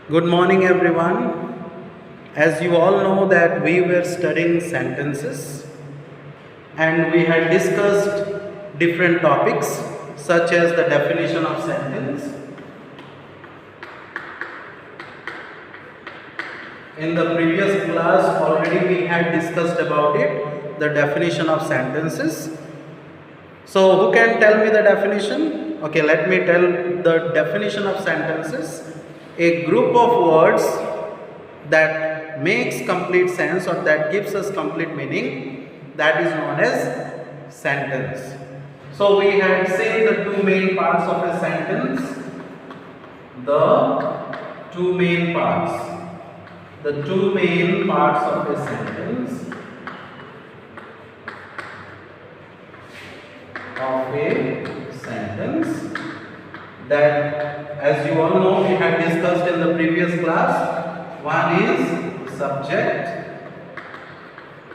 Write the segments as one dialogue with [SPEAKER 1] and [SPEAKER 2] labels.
[SPEAKER 1] Good morning, everyone. As you all know that we were studying sentences and we had discussed different topics such as the definition of sentence. In the previous class already we had discussed about it, the definition of sentences. So who can tell me the definition? Okay, let me tell the definition of sentences. A group of words that makes complete sense or that gives us complete meaning, that is known as sentence. So we had seen the two main parts of a sentence. The two main parts. The two main parts of a sentence. That, as you all know, we had discussed in the previous class. One is subject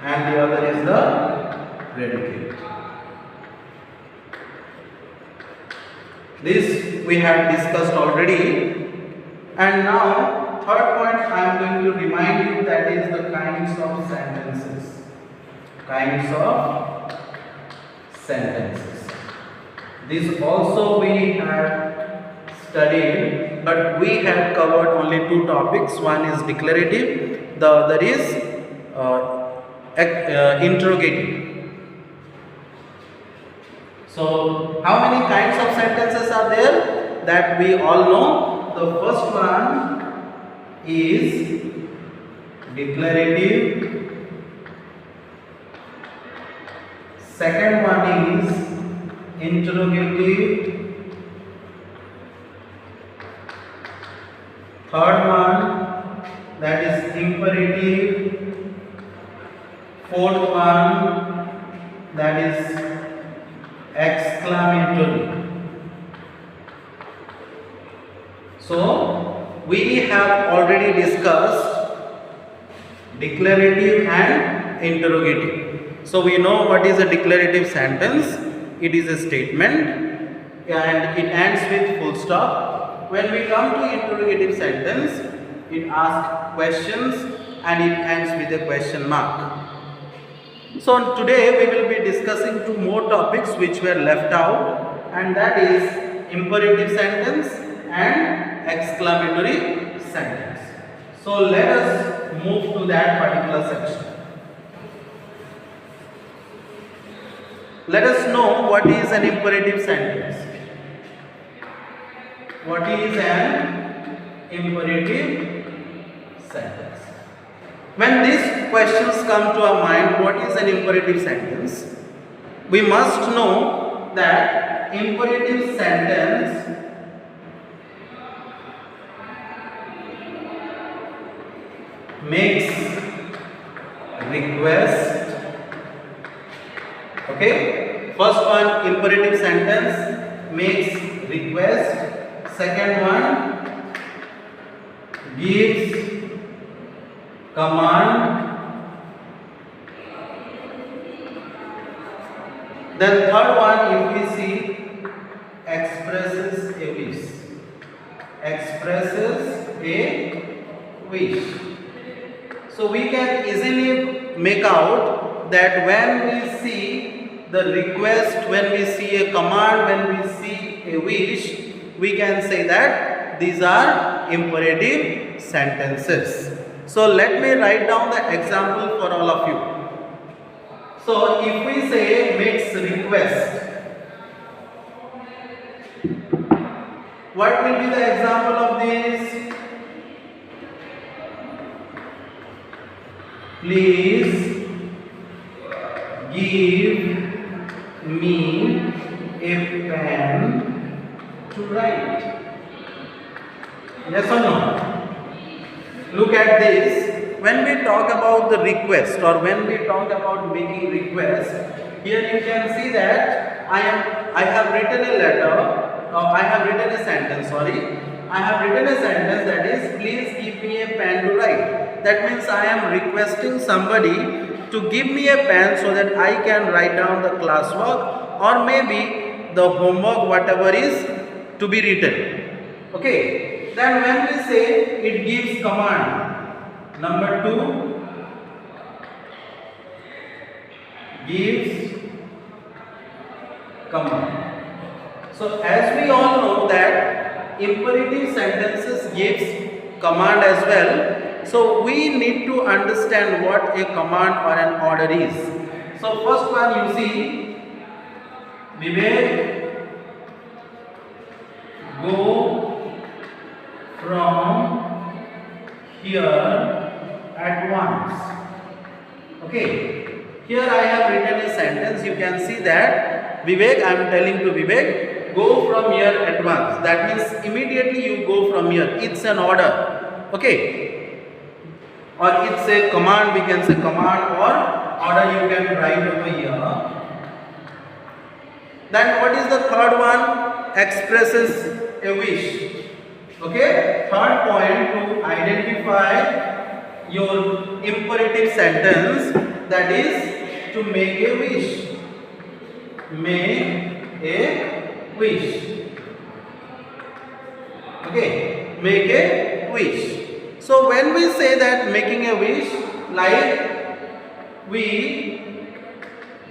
[SPEAKER 1] and the other is the predicate. This we had discussed already, and now third point I am going to remind you, that is the kinds of sentences. Kinds of sentences. This also we had studied, but we had covered only two topics. One is declarative, the other is interrogative. So how many kinds of sentences are there? That we all know. The first one is declarative, second one is interrogative, third one, that is imperative, fourth one, that is exclamatory. So we have already discussed declarative and interrogative. So we know what is a declarative sentence. It is a statement and it ends with full stop. When we come to interrogative sentence, it asks questions and it ends with a question mark. So today we will be discussing two more topics which were left out, and that is imperative sentence and exclamatory sentence. So let us move to that particular section. Let us know what is an imperative sentence. What is an imperative sentence? When these questions come to our mind, what is an imperative sentence? We must know that imperative sentence makes request. Okay, first one, imperative sentence makes request. Second one, gives command. Then third one, if we see, expresses a wish. Expresses a wish. So we can easily make out that when we see the request, when we see a command, when we see a wish, we can say that these are imperative sentences. So let me write down the example for all of you. So if we say makes request, what will be the example of this? Please give me a pen to write. Yes or no? Look at this. When we talk about the request or when we talk about making request, here you can see that I have written a letter, I have written a sentence, I have written a sentence that is, please give me a pen to write. That means I am requesting somebody to give me a pen so that I can write down the classwork or maybe the homework, whatever is to be written. Okay. Then when we say it gives command, number 2 gives command. So as we all know that imperative sentences gives command as well. So we need to understand what a command or an order is. So first one you see, Vivek, go from here at once. Okay. Here I have written a sentence. You can see that Vivek, I am telling to Vivek, go from here at once. That means immediately you go from here. It's an order. Okay. Or it's a command. We can say command or order. You can write over here. Then what is the third one? Expresses a wish. Okay. Third point, to identify your imperative sentence, that is to make a wish. Make a wish. Okay. Make a wish. So when we say that making a wish, like we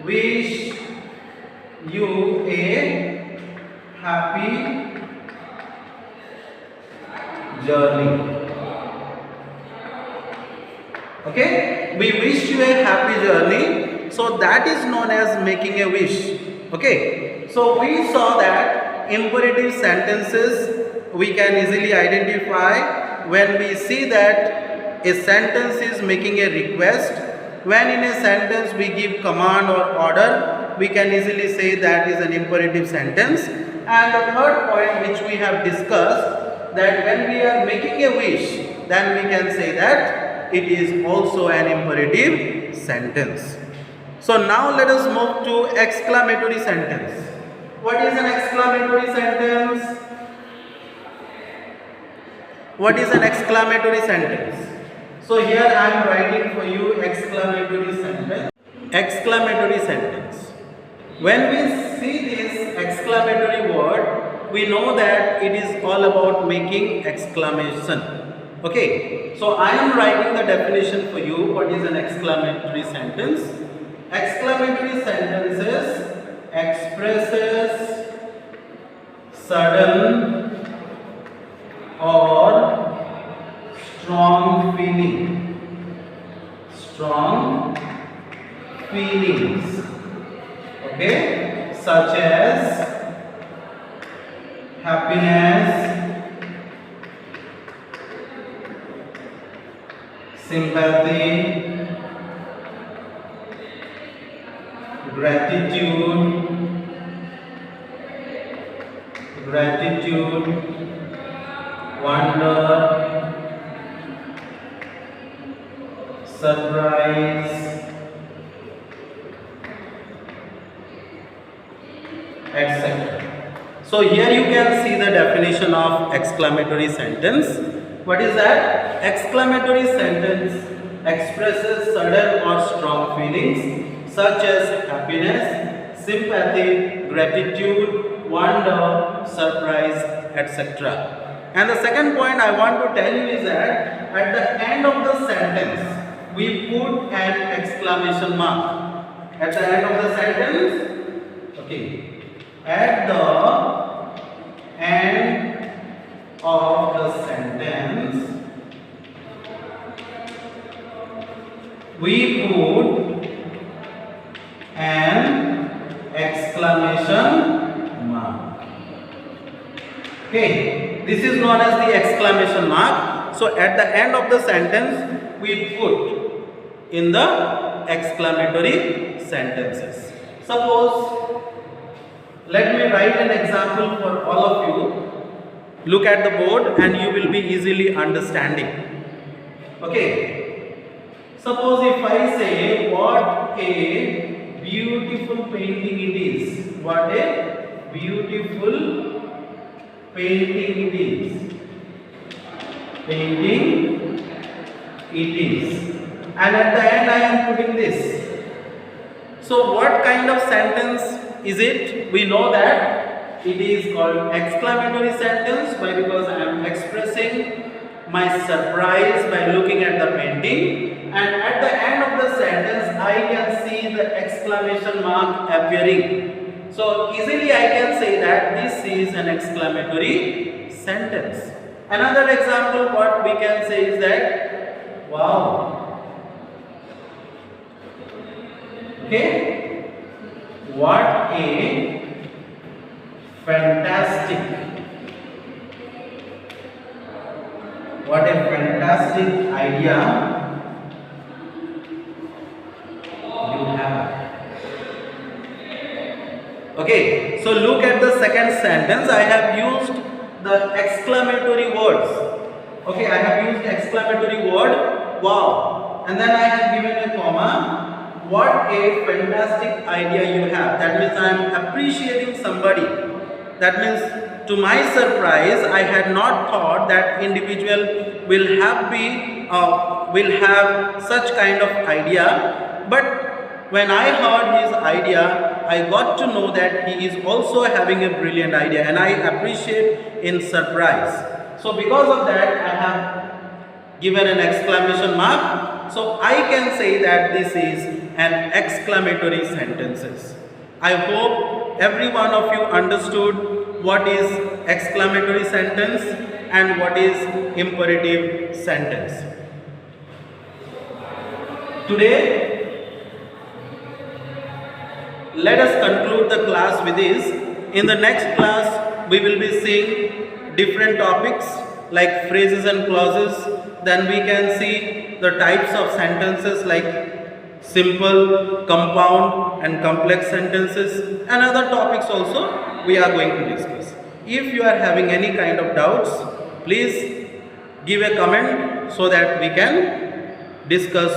[SPEAKER 1] wish you a happy journey. Okay, we wish you a happy journey. So that is known as making a wish. Okay, so we saw that imperative sentences we can easily identify when we see that a sentence is making a request. When in a sentence we give command or order, we can easily say that is an imperative sentence. And the third point which we have discussed, that when we are making a wish, then we can say that it is also an imperative sentence. So now let us move to exclamatory sentence. What is an exclamatory sentence? What is an exclamatory sentence? So here I am writing for you exclamatory sentence. Exclamatory sentence. When we see this exclamatory word, we know that it is all about making exclamation. Okay, so I am writing the definition for you. What is an exclamatory sentence? Exclamatory sentences expresses sudden or strong feelings, okay, such as happiness, sympathy, gratitude, wonder, surprise, etc. So here you can see the definition of exclamatory sentence. What is that? Exclamatory sentence expresses sudden or strong feelings such as happiness, sympathy, gratitude, wonder, surprise, etc. And the second point I want to tell you is that at the end of the sentence we put an exclamation mark. At the end of the sentence, okay, at the end of the sentence we put an exclamation mark. Okay, this is known as the exclamation mark. So at the end of the sentence we put in the exclamatory sentences. Suppose, let me write an example for all of you. Look at the board and you will be easily understanding. Okay, suppose if I say what a beautiful painting it is. What a beautiful painting it is. Painting it is. And at the end I am putting this. So what kind of sentence is it? We know that it is called exclamatory sentence. Why? Because I am expressing my surprise by looking at the painting, and at the end of the sentence I can see the exclamation mark appearing. So easily I can say that this is an exclamatory sentence. Another example what we can say is that, wow. Okay, what a fantastic, what a fantastic idea you have. Okay, so look at the second sentence. I have used the exclamatory words. Okay, I have used exclamatory word wow, and then I have given a comma. What a fantastic idea you have. That means I am appreciating somebody. That means, to my surprise, I had not thought that individual will have such kind of idea. But when I heard his idea, I got to know that he is also having a brilliant idea, and I appreciate in surprise. So because of that, I have given an exclamation mark. So I can say that this is an exclamatory sentences. I hope every one of you understood what is exclamatory sentence and what is imperative sentence. Today, let us conclude the class with this. In the next class, we will be seeing different topics like phrases and clauses. Then we can see the types of sentences like simple, compound and complex sentences, and other topics also we are going to discuss. If you are having any kind of doubts, please give a comment so that we can discuss